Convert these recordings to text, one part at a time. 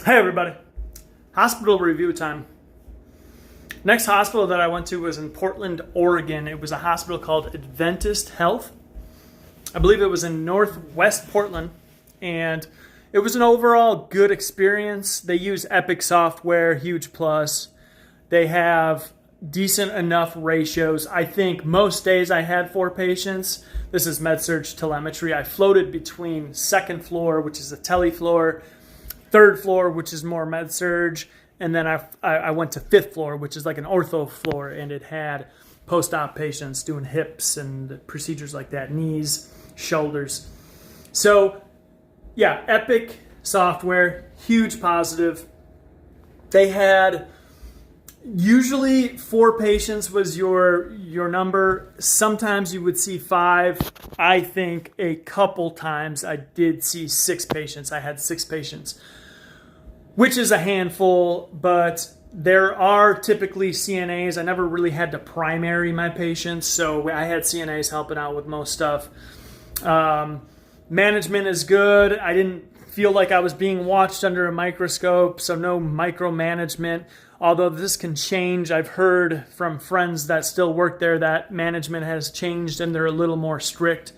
Hey everybody, hospital review time. Next hospital that I went to was in Portland, Oregon. It was a hospital called Adventist Health. I believe it was in Northwest Portland, and it was an overall good experience. They use Epic software, huge plus. They have decent enough ratios. I think most days I had 4 patients. This is med-surg telemetry. I floated between second floor, which is a tele floor, third floor, which is more med-surg, and then I went to fifth floor, which is like an ortho floor, and it had post-op patients doing hips and procedures like that, knees, shoulders. So, yeah, Epic software, huge positive. They had usually 4 patients was your number. Sometimes you would see 5. I think a couple times I did see 6 patients. I had 6 patients, which is a handful, but there are typically CNAs. I never really had to primary my patients, so I had CNAs helping out with most stuff. Management is good. I didn't feel like I was being watched under a microscope, so no micromanagement. Although this can change, I've heard from friends that still work there that management has changed and they're a little more strict.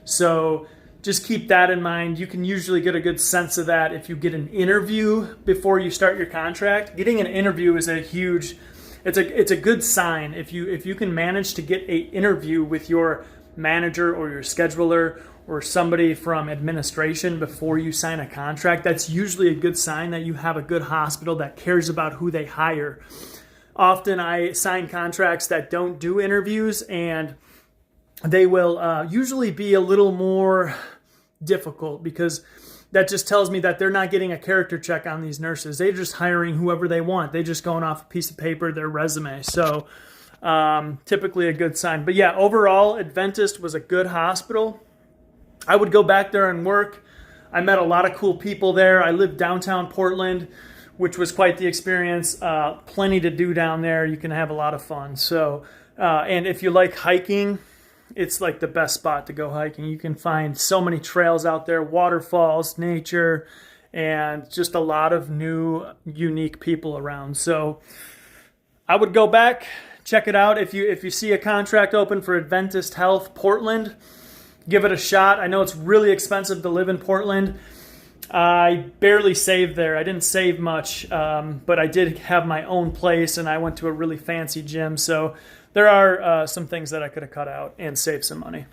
So just keep that in mind. You can usually get a good sense of that if you get an interview before you start your contract. Getting an interview is it's a good sign. If you can manage to get an interview with your manager or your scheduler or somebody from administration before you sign a contract, that's usually a good sign that you have a good hospital that cares about who they hire. Often I sign contracts that don't do interviews, and they will usually be a little more difficult because that just tells me that they're not getting a character check on these nurses. They're just hiring whoever they want. They're just going off a piece of paper, their resume. So typically a good sign. But yeah, overall, Adventist was a good hospital. I would go back there and work. I met a lot of cool people there. I lived downtown Portland, which was quite the experience. Plenty to do down there. You can have a lot of fun. So, and if you like hiking, it's like the best spot to go hiking. You can find so many trails out there, waterfalls, nature, and just a lot of new, unique people around. So I would go back, check it out. If you see a contract open for Adventist Health Portland, give it a shot. I know it's really expensive to live in Portland. I barely saved there. I didn't save much, but I did have my own place, and I went to a really fancy gym. So there are some things that I could have cut out and saved some money.